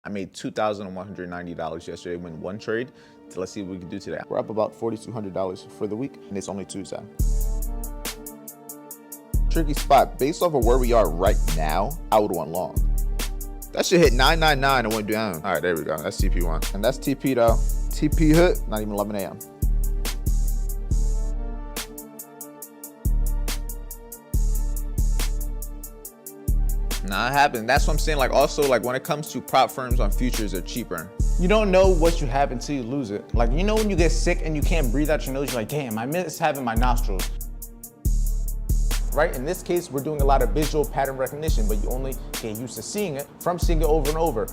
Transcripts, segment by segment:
I made $2,190 yesterday when one trade. So let's see what we can do today. We're up about $4,200 for the week, and it's only Tuesday. Tricky spot. Based off of where we are right now, I would want long. That should hit 999 and went down. All right, there we go. That's TP1. And that's TP though. TP hit, not even 11 a.m. Nah, it happened. That's what I'm saying. Like, also, like, when it comes to prop firms on futures, they're cheaper. You don't know what you have until you lose it. Like, you know when you get sick and you can't breathe out your nose, you're like, damn, I miss having my nostrils. Right? In this case, we're doing a lot of visual pattern recognition, but you only get used to seeing it from seeing it over and over.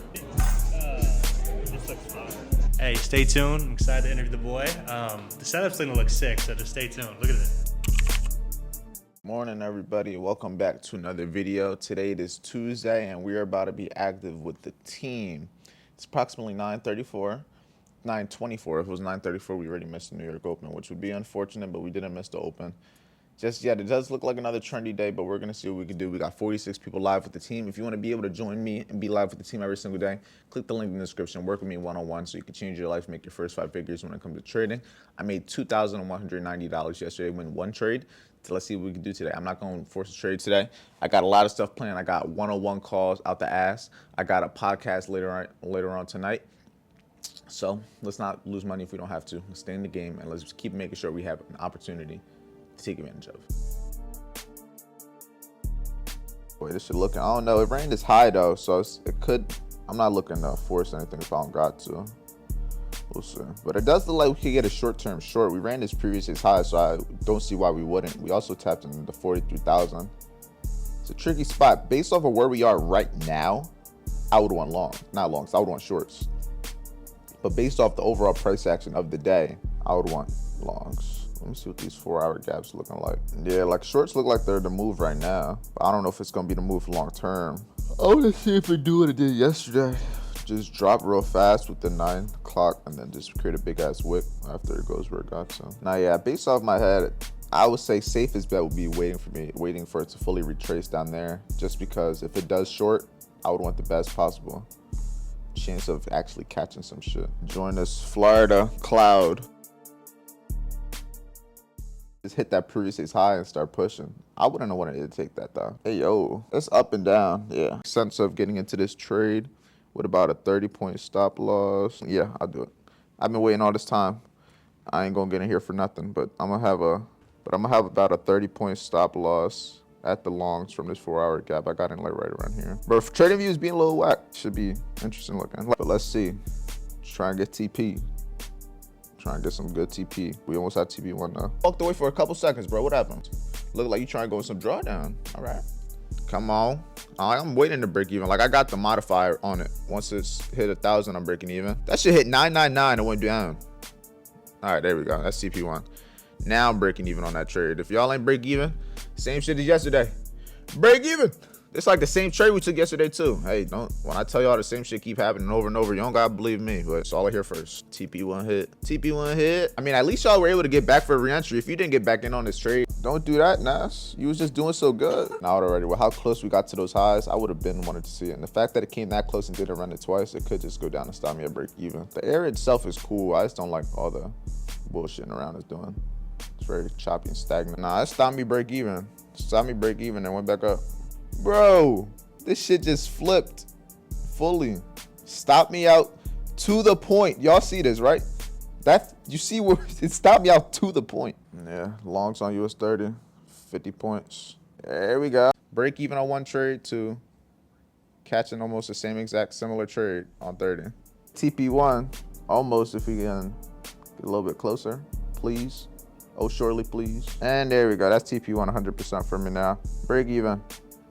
Hey, stay tuned. I'm excited to interview the boy. The setup's gonna look sick, so just stay tuned. Look at this. Morning, everybody. Welcome back to another video. Today it is Tuesday, and we are about to be active with the team. It's approximately 9:34, 9:24. If it was 9:34, we already missed the New York Open, which would be unfortunate, but we didn't miss the Open. Just yet, it does look like another trendy day, but we're going to see what we can do. We got 46 people live with the team. If you want to be able to join me and be live with the team every single day, click the link in the description. Work with me one-on-one so you can change your life, make your first 5 figures when it comes to trading. I made $2,190 yesterday when one trade. So let's see what we can do today. I'm not going to force a trade today. I got a lot of stuff planned. I got one-on-one calls out the ass. I got a podcast later on tonight. So let's not lose money if we don't have to. Let's stay in the game, and let's just keep making sure we have an opportunity to take advantage of. Boy, this should look, I don't know. It rained is high though, so it could, I'm not looking to force anything if I don't got to. We'll see. But it does look like we could get a short-term short. We ran this previous high, so I don't see why we wouldn't. We also tapped into the 43,000. It's a tricky spot. Based off of where we are right now, I would want long. Not longs, I would want shorts. But based off the overall price action of the day, I would want longs. Let me see what these 4-hour gaps looking like. Yeah, like shorts look like they're the move right now. But I don't know if it's gonna be the move long term. I want to see if it do what it did yesterday. Just drop real fast with the 9 o'clock and then just create a big ass wick after it goes where it got to. Now, yeah, based off my head, I would say safest bet would be waiting for it to fully retrace down there. Just because if it does short, I would want the best possible chance of actually catching some shit. Join this Florida cloud. Just hit that previous high and start pushing. I wouldn't have wanted to take that though. Hey yo, it's up and down. Yeah, sense of getting into this trade with about a 30-point stop loss. Yeah, I'll do it. I've been waiting all this time. I ain't gonna get in here for nothing, but I'm gonna have about a 30-point stop loss at the longs from this 4-hour gap. I got in like right around here. But if trading views being a little whack, should be interesting looking. But let's see. Just try and get TP. Trying to get some good TP. We almost had TP1 now. Walked away for a couple seconds, bro. What happened? Look like you trying to go in some drawdown. All right. Come on. I'm waiting to break even. Like, I got the modifier on it. Once it's hit 1,000, I'm breaking even. That should hit 999 and went down. All right, there we go. That's TP1. Now I'm breaking even on that trade. If y'all ain't break even, same shit as yesterday. Break even. It's like the same trade we took yesterday too. Hey, don't, when I tell y'all the same shit keep happening over and over, you don't gotta believe me, but it's all I hear first. TP1 hit, TP1 hit. I mean, at least y'all were able to get back for a re-entry. If you didn't get back in on this trade, don't do that, Nas. You was just doing so good. Now already, with how close we got to those highs, I would have been wanted to see it. And the fact that it came that close and didn't run it twice, it could just go down and stop me at break even. The area itself is cool. I just don't like all the bullshitting around it's doing. It's very choppy and stagnant. Nah, it stopped me break even. Stopped me break even and went back up. Bro, this shit just flipped fully. Stopped me out to the point. Y'all see this, right? That, you see where it stopped me out to the point. Yeah, longs on US 30, 50 points. There we go. Break even on one trade to catching almost the same exact similar trade on 30. TP1, almost, if we can get a little bit closer, please. Oh, surely, please. And there we go. That's TP1 100% for me now. Break even.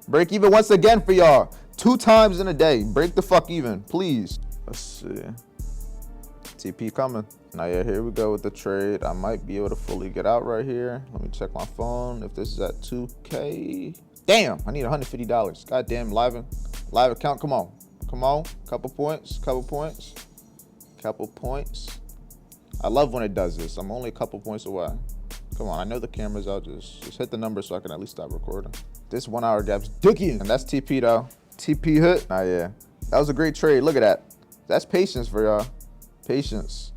Break even once again for y'all. 2 times in a day. Break the fuck even, please. Let's see. TP coming. Now, yeah, here we go with the trade. I might be able to fully get out right here. Let me check my phone. If this is at 2K. Damn, I need $150. Goddamn, live account. Come on. Come on. Couple points. Couple points. Couple points. I love when it does this. I'm only a couple points away. Come on, I know the camera's out. Just hit the number so I can at least stop recording. This 1-hour gap's dookie. And that's TP though. TP hit. Nah, yeah. That was a great trade. Look at that. That's patience for y'all. Patience.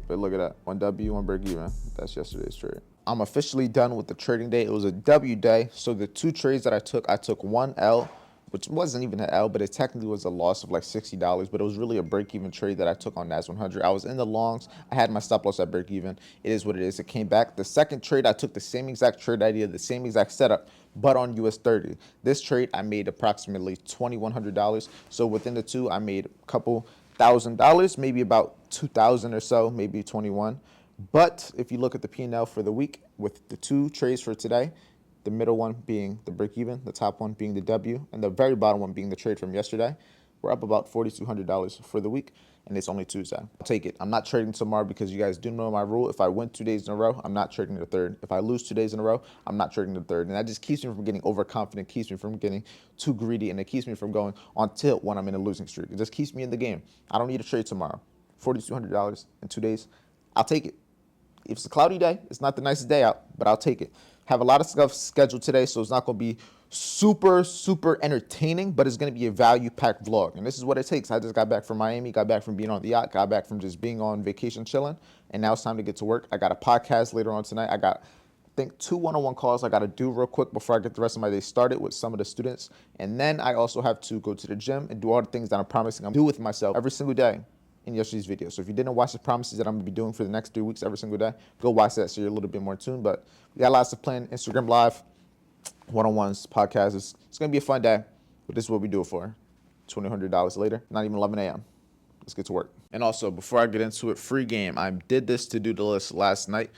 But look at that. 1W, 1 break even. That's yesterday's trade. I'm officially done with the trading day. It was a W day. So the 2 trades that I took 1 L, which wasn't even an L, but it technically was a loss of like $60. But it was really a break-even trade that I took on NAS 100. I was in the longs. I had my stop loss at break-even. It is what it is. It came back. The second trade, I took the same exact trade idea, the same exact setup, but on US 30. This trade, I made approximately $2,100. So within the 2, I made a couple $1,000, maybe about 2,000 or so, maybe 21. But if you look at the P&L for the week with the 2 trades for today, the middle one being the break even, the top one being the W, and the very bottom one being the trade from yesterday, we're up about $4,200 for the week, and it's only Tuesday. I'll take it. I'm not trading tomorrow because you guys do know my rule. If I win 2 days in a row, I'm not trading the third. If I lose 2 days in a row, I'm not trading the third. And that just keeps me from getting overconfident, keeps me from getting too greedy, and it keeps me from going on tilt when I'm in a losing streak. It just keeps me in the game. I don't need to trade tomorrow. $4,200 in 2 days, I'll take it. If it's a cloudy day, it's not the nicest day out, but I'll take it. Have a lot of stuff scheduled today, so it's not going to be super entertaining, but it's going to be a value-packed vlog. And this is what it takes. I just got back from Miami, got back from being on the yacht, got back from just being on vacation chilling, and now it's time to get to work. I got a podcast later on tonight. I got, I think, 2 one-on-one calls I got to do real quick before I get the rest of my day started with some of the students. And then I also have to go to the gym and do all the things that I'm promising I'm doing with myself every single day in yesterday's video. So if you didn't watch the promises that I'm gonna be doing for the next 3 weeks every single day, go watch that so you're a little bit more tuned. But we got lots of planned. Instagram Live, one-on-ones, podcasts. It's gonna be a fun day, but this is what we do it for. $2,100 later, not even 11 a.m. Let's get to work. And also, before I get into it, free game. I did this to-do list last night.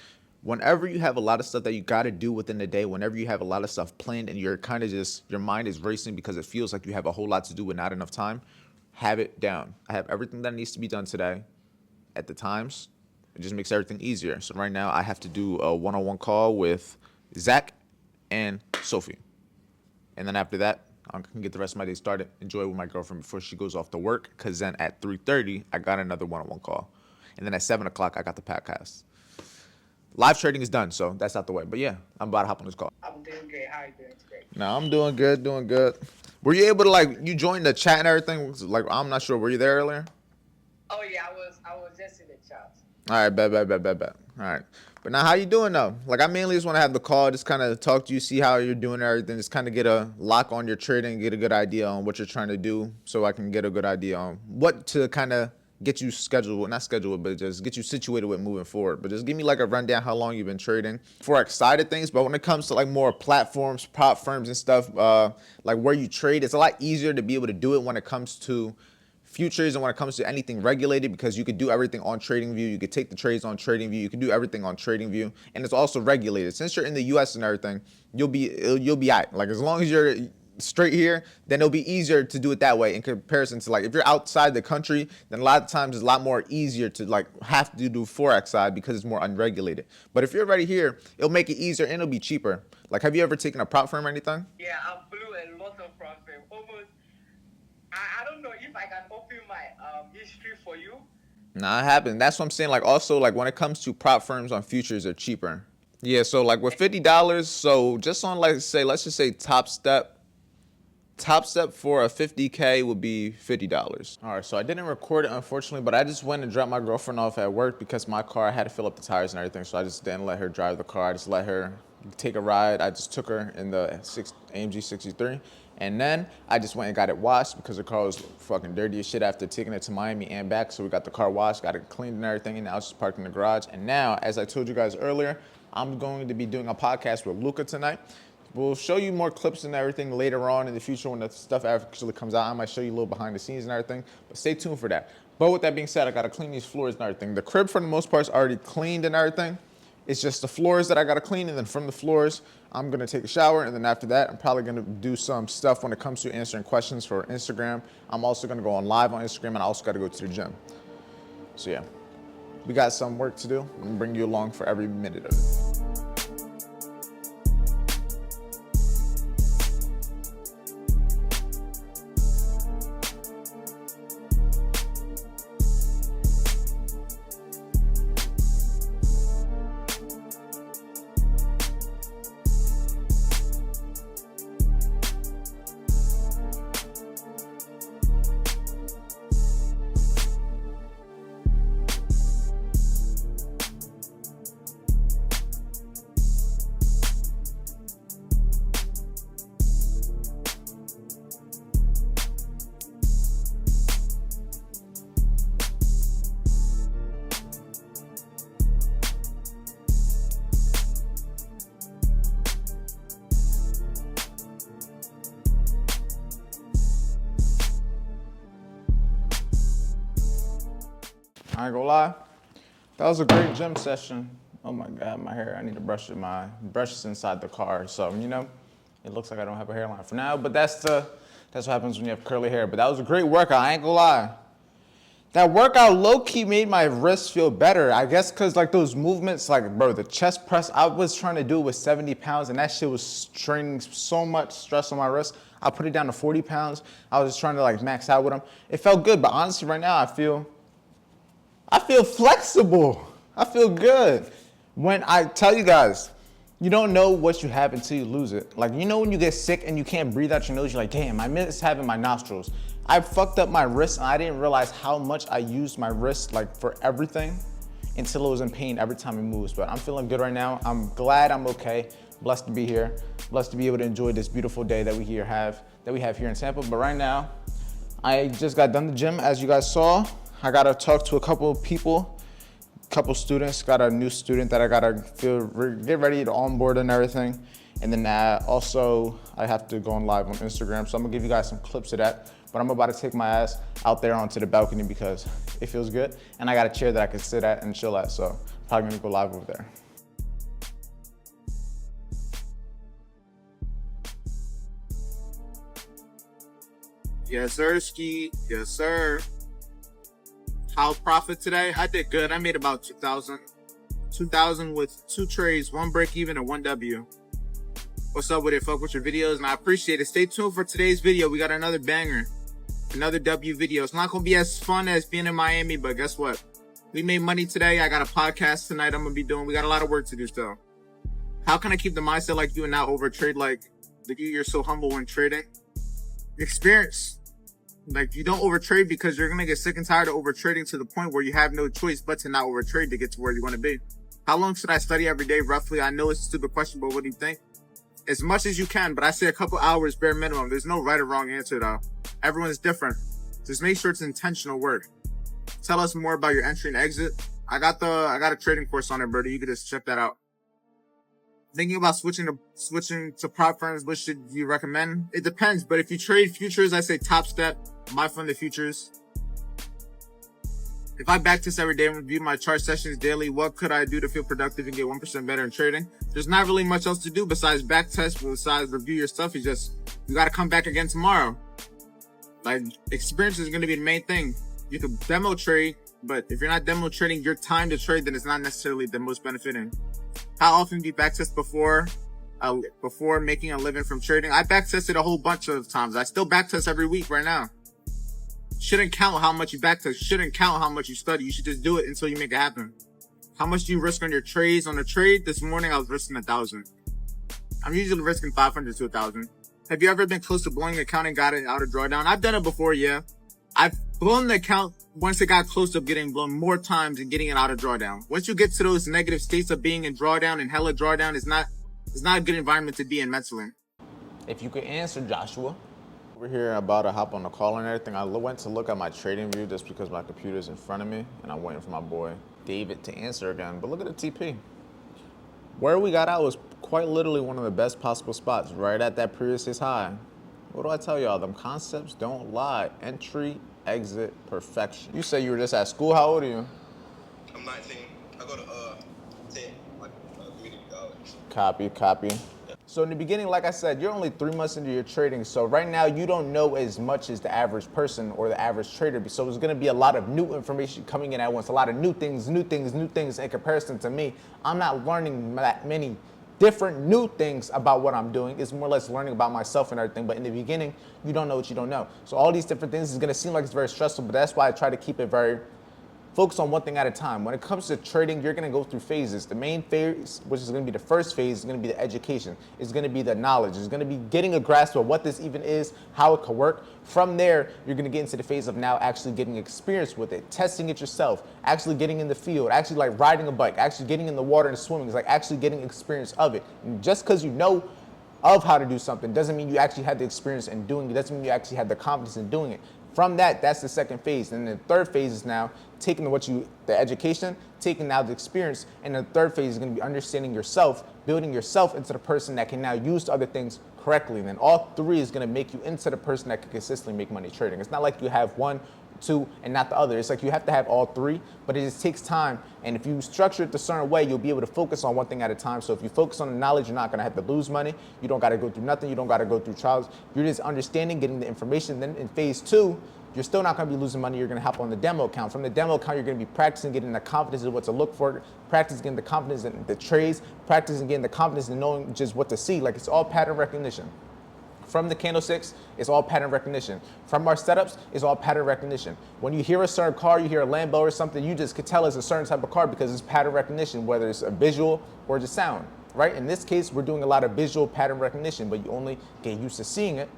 Whenever you have a lot of stuff that you got to do within the day, whenever you have a lot of stuff planned and you're kind of just, your mind is racing because it feels like you have a whole lot to do with not enough time, have it down. I have everything that needs to be done today at the times. It just makes everything easier. So right now I have to do a one-on-one call with Zach and Sophie. And then after that, I can get the rest of my day started, enjoy with my girlfriend before she goes off to work. Because then at 3:30, I got another one-on-one call. And then at 7 o'clock, I got the podcast. Live trading is done, so that's out the way. But yeah, I'm about to hop on this call. I'm doing great. How are you doing today? No, I'm doing good, doing good. Were you able to, like, you joined the chat and everything? Like, I'm not sure. Were you there earlier? Oh yeah, I was just in the chat. All right, bet. All right. But now, how you doing, though? Like, I mainly just want to have the call, just kind of talk to you, see how you're doing and everything, just kind of get a lock on your trading, get a good idea on what you're trying to do so I can get a good idea on what to kind of get you scheduled, not scheduled, but just get you situated with moving forward. But just give me like a rundown how long you've been trading for excited things. But when it comes to like more platforms, prop firms and stuff, like where you trade, it's a lot easier to be able to do it when it comes to futures and when it comes to anything regulated, because you could do everything on TradingView. You could take the trades on TradingView. You can do everything on TradingView, and it's also regulated. Since you're in the U.S. and everything, you'll be out. Like as long as you're straight here, then it'll be easier to do it that way in comparison to like if you're outside the country, then a lot of times it's a lot more easier to like have to do Forex side because it's more unregulated. But if you're already here, it'll make it easier and it'll be cheaper. Like, have you ever taken a prop firm or anything? Yeah, I blew a lot of profit. Almost. I don't know if I can open my history for you. Nah, it happened. That's what I'm saying. Like also like when it comes to prop firms on futures, they're cheaper. Yeah, so like with $50, so just on like say, let's just say Top Step for a 50K would be $50. All right, so I didn't record it, unfortunately, but I just went and dropped my girlfriend off at work because my car, I had to fill up the tires and everything, so I just didn't let her drive the car. I just let her take a ride. I just took her in the AMG 63, and then I just went and got it washed because the car was fucking dirty as shit after taking it to Miami and back, so we got the car washed, got it cleaned and everything, and now it's just parked in the garage. And now, as I told you guys earlier, I'm going to be doing a podcast with Luca tonight. We'll show you more clips and everything later on in the future when the stuff actually comes out. I might show you a little behind the scenes and everything, but stay tuned for that. But with that being said, I gotta clean these floors and everything. The crib, for the most part, is already cleaned and everything. It's just the floors that I gotta clean, and then from the floors, I'm gonna take a shower, and then after that, I'm probably gonna do some stuff when it comes to answering questions for Instagram. I'm also gonna go on live on Instagram, and I also gotta go to the gym. So yeah, we got some work to do. I'm gonna bring you along for every minute of it. I ain't gonna lie. That was a great gym session. Oh my God, my hair. I need to brush it. My brush is inside the car. So, it looks like I don't have a hairline for now, but that's what happens when you have curly hair. But that was a great workout, I ain't gonna lie. That workout low-key made my wrists feel better. I guess because like those movements, like bro, the chest press I was trying to do with 70 pounds and that shit was straining so much stress on my wrist. I put it down to 40 pounds. I was just trying to like max out with them. It felt good, but honestly right now I feel flexible. I feel good. When I tell you guys, you don't know what you have until you lose it. Like, when you get sick and you can't breathe out your nose, you're like, damn, I miss having my nostrils. I fucked up my wrist and I didn't realize how much I used my wrist like for everything until it was in pain every time it moves. But I'm feeling good right now. I'm glad I'm okay. Blessed to be here. Blessed to be able to enjoy this beautiful day that we have here in Tampa. But right now, I just got done the gym, as you guys saw. I gotta talk to a couple of people, couple students. Got a new student that I gotta get ready to onboard and everything. And then also I have to go on live on Instagram. So I'm gonna give you guys some clips of that. But I'm about to take my ass out there onto the balcony because it feels good. And I got a chair that I can sit at and chill at. So probably gonna go live over there. Yes, sir, Ski. Yes, sir. How's profit today? I did good. I made about 2,000. 2,000 with 2 trades, 1 break even and 1 W. What's up with it? Fuck with your videos and I appreciate it. Stay tuned for today's video. We got another banger. Another W video. It's not going to be as fun as being in Miami, but guess what? We made money today. I got a podcast tonight I'm going to be doing. We got a lot of work to do still. How can I keep the mindset like you and not overtrade like you? You're so humble when trading. Experience. Like, you don't overtrade because you're going to get sick and tired of overtrading to the point where you have no choice but to not overtrade to get to where you want to be. How long should I study every day, roughly? I know it's a stupid question, but what do you think? As much as you can, but I say a couple hours bare minimum. There's no right or wrong answer, though. Everyone's different. Just make sure it's intentional work. Tell us more about your entry and exit. I got a trading course on it, Birdie. You can just check that out. Thinking about switching to prop firms, what should you recommend? It depends, but if you trade futures, I say Top Step, My Funded Futures. If I backtest every day and review my chart sessions daily, what could I do to feel productive and get 1% better in trading? There's not really much else to do besides backtest, besides review your stuff. You got to come back again tomorrow. Like, experience is going to be the main thing. You can demo trade, but if you're not demo trading your time to trade, then it's not necessarily the most benefiting. How often do you backtest before making a living from trading? I backtested a whole bunch of times. I still backtest every week right now. Shouldn't count how much you backtest. Shouldn't count how much you study. You should just do it until you make it happen. How much do you risk on your trades? On a trade this morning, I was risking 1,000. I'm usually risking 500 to 1,000. Have you ever been close to blowing the account and got it out of drawdown? I've done it before, yeah. I've blown the account once it got close to getting blown more times and getting it out of drawdown. Once you get to those negative states of being in drawdown and hella drawdown, it's not a good environment to be in mentally. If you could answer, Joshua. Over here, about to hop on the call and everything. I went to look at my trading view just because my computer's in front of me and I'm waiting for my boy David to answer again. But look at the TP. Where we got out was quite literally one of the best possible spots, right at that previous high. What do I tell y'all? Them concepts don't lie. Entry, exit, perfection. You say you were just at school. How old are you? I'm 19. I go to 10, like community college. Copy. So in the beginning, like I said, you're only 3 months into your trading. So right now you don't know as much as the average person or the average trader. So there's gonna be a lot of new information coming in at once, a lot of new things in comparison to me. I'm not learning that many different new things about what I'm doing. It's more or less learning about myself and everything. But in the beginning, you don't know what you don't know. So all these different things is gonna seem like it's very stressful, but that's why I try to keep it very focus on one thing at a time. When it comes to trading, you're gonna go through phases. The main phase, which is gonna be the first phase, is gonna be the education. It's gonna be the knowledge. It's gonna be getting a grasp of what this even is, how it could work. From there, you're gonna get into the phase of now actually getting experience with it, testing it yourself, actually getting in the field, actually like riding a bike, actually getting in the water and swimming. It's like actually getting experience of it. And just because you know of how to do something doesn't mean you actually had the experience in doing it. Doesn't mean you actually had the confidence in doing it. From that, that's the second phase. And the third phase is now taking the education, taking now the experience. And the third phase is going to be understanding yourself, building yourself into the person that can now use other things correctly. And then all three is going to make you into the person that can consistently make money trading. It's not like you have 1, two and not the other. It's like you have to have all three, but it just takes time. And if you structure it a certain way, you'll be able to focus on one thing at a time. So if you focus on the knowledge, you're not gonna have to lose money. You don't gotta go through nothing. You don't gotta go through trials. You're just understanding, getting the information. Then in phase two, you're still not gonna be losing money. You're gonna hop on the demo account. From the demo account, you're gonna be practicing, getting the confidence of what to look for, practicing getting the confidence in the trades, practicing getting the confidence in knowing just what to see. Like, it's all pattern recognition. From the candlesticks, it's all pattern recognition. From our setups, it's all pattern recognition. When you hear a certain car, you hear a Lambo or something, you just could tell it's a certain type of car because it's pattern recognition, whether it's a visual or just sound, right? In this case, we're doing a lot of visual pattern recognition, but you only get used to seeing it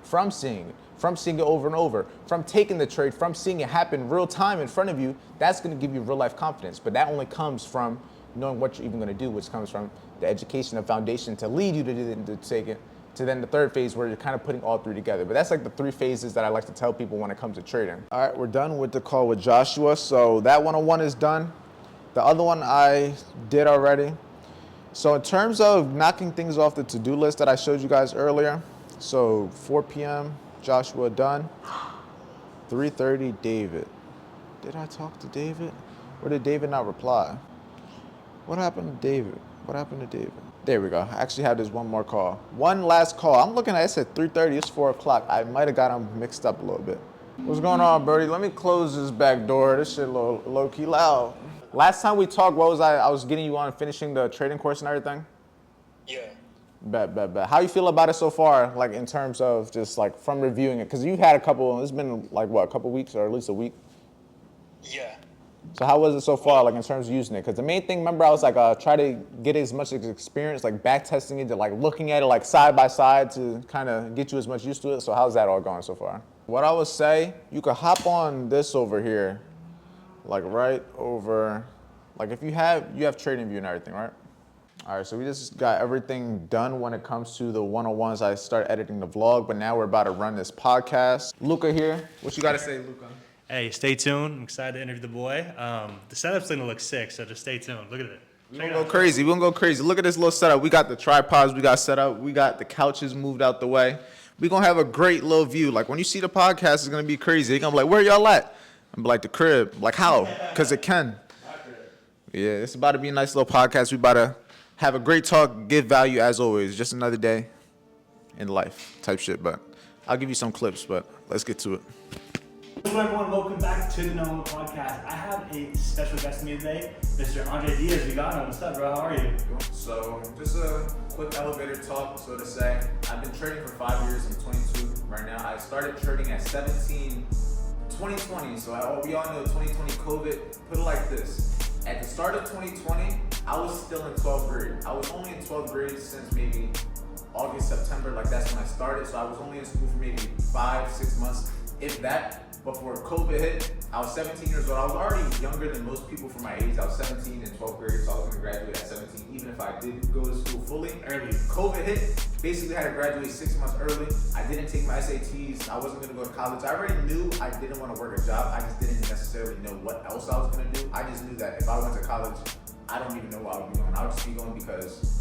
from seeing it over and over, from taking the trade, from seeing it happen real time in front of you. That's gonna give you real life confidence, but that only comes from knowing what you're even gonna do, which comes from the education and foundation to lead you to take it, to then the third phase where you're kind of putting all three together. But that's like the three phases that I like to tell people when it comes to trading. All right, we're done with the call with Joshua. So that one-on-one is done. The other one I did already. So in terms of knocking things off the to-do list that I showed you guys earlier, so 4 p.m., Joshua done. 3:30, David. Did I talk to David? Or did David not reply? What happened to David? There we go. I actually had this one more call. One last call. I'm looking at it, said 3:30, it's 4 o'clock. I might have got them mixed up a little bit. What's going on, Birdie? Let me close this back door. This shit low-key loud. Last time we talked, what was I was getting you on finishing the trading course and everything? Yeah. Bet. How you feel about it so far, like in terms of just like from reviewing it? Because you've had a couple, it's been like what, a couple weeks or at least a week? Yeah. So how was it so far, like in terms of using it? Because the main thing, remember, I was like, try to get as much experience, like back testing it, like looking at it like side by side to kind of get you as much used to it. So how's that all going so far? What I would say, you could hop on this over here, like right over, like if you have TradingView and everything, right? All right, so we just got everything done when it comes to the one-on-ones. I started editing the vlog, but now we're about to run this podcast. Luca here. What you got to say, Luca? Hey, stay tuned. I'm excited to interview the boy. The setup's going to look sick, so just stay tuned. Look at it. We're gonna go crazy. Look at this little setup. We got the tripods we got set up. We got the couches moved out the way. We're gonna have a great little view. Like when you see the podcast, it's gonna be crazy. They're gonna be like, where y'all at? I'm like, the crib. Like, how? Because it can. Yeah, it's about to be a nice little podcast. We about to have a great talk, give value as always. Just another day in life type shit. But I'll give you some clips, but let's get to it. Hello everyone, welcome back to the No One Podcast. I have a special guest with me today, Mr. Andre Diaz. We got him. What's up, bro? How are you? So just a quick elevator talk, so to say. I've been trading for 5 years. I'm 22 right now. I started trading at 17, 2020. So we all know 2020 COVID. Put it like this. At the start of 2020, I was still in 12th grade. I was only in 12th grade since maybe August, September. Like that's when I started. So I was only in school for maybe 5-6 months, if that. Before COVID hit, I was 17 years old. I was already younger than most people for my age. I was 17 in 12th grade, so I was gonna graduate at 17, even if I did go to school fully. Early. COVID hit, basically had to graduate 6 months early. I didn't take my SATs. I wasn't gonna go to college. I already knew I didn't want to work a job. I just didn't necessarily know what else I was gonna do. I just knew that if I went to college, I don't even know what I would be going. I would just be going because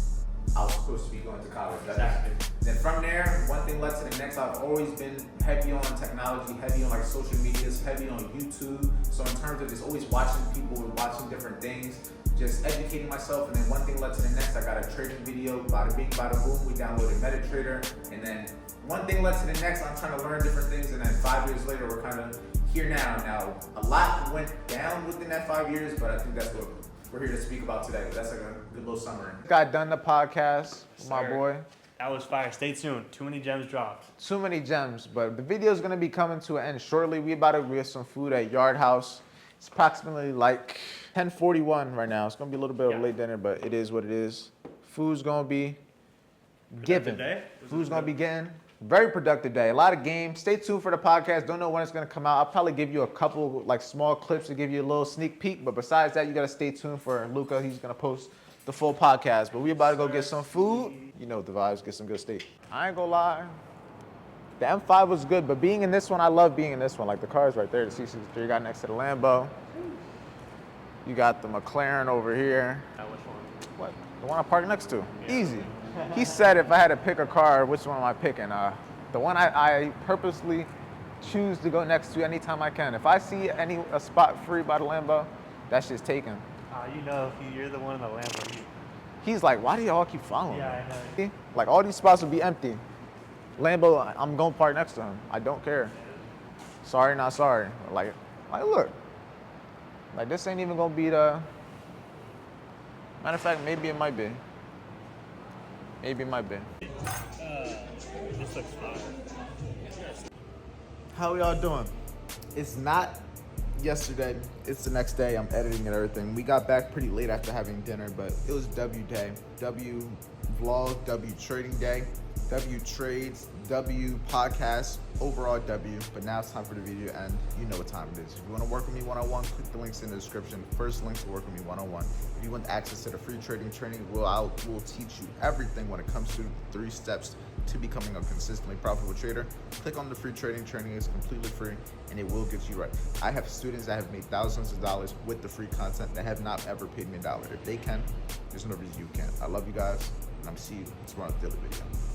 I was supposed to be going to college. Exactly. Then from there, one thing led to the next. I've always been heavy on technology, heavy on like social medias, heavy on YouTube. So in terms of just always watching people, watching different things, just educating myself. And then one thing led to the next. I got a trading video, bada bing, bada boom. We downloaded MetaTrader. And then one thing led to the next. I'm trying to learn different things. And then 5 years later, we're kind of here now. Now, a lot went down within that 5 years, but I think that's what we're here to speak about today. That's like a good little summary. Got done the podcast with my boy. That was fire. Stay tuned. Too many gems dropped. Too many gems, but the video is gonna be coming to an end shortly. We about to get some food at Yard House. It's approximately like 10:41 right now. It's gonna be a little bit of a late dinner, but it is what it is. Food's gonna be given. Food's gonna be getting. Very productive day. A lot of games. Stay tuned for the podcast. Don't know when it's gonna come out. I'll probably give you a couple like small clips to give you a little sneak peek. But besides that, you gotta stay tuned for Luca. He's gonna post the full podcast. But we about to go get some food. You know the vibes. Get some good steak. I ain't gonna lie. The M5 was good, but being in this one, I love being in this one. Like the cars right there, the C63 you got next to the Lambo. You got the McLaren over here. Which one? What? The one I parked next to. Yeah. Easy. He said if I had to pick a car, which one am I picking? The one I purposely choose to go next to anytime I can. If I see a spot free by the Lambo, that shit's taken. You know, if you're the one in the Lambo. He's like, why do y'all keep following Yeah, me? I know. Like, all these spots will be empty. Lambo, I'm going to park next to him. I don't care. Sorry, not sorry. Like look. Like, this ain't even going to be the... Matter of fact, maybe it might be. Maybe it might be. This looks fire. How y'all doing? It's not yesterday. It's the next day. I'm editing and everything. We got back pretty late after having dinner, but it was W day. W vlog, W trading day, W trades, W podcast, overall W. But now it's time for the video, and you know what time it is. If you want to work with me one-on-one, click the links in the description. First link to work with me one-on-one. If you want access to the free trading training, we'll teach you everything when it comes to 3 steps to becoming a consistently profitable trader. Click on the free trading training. It's completely free and it will get you right. I have students that have made thousands of dollars with the free content that have not ever paid me $1. If they can, there's no reason you can't. I love you guys, and I'm see you tomorrow with the daily video.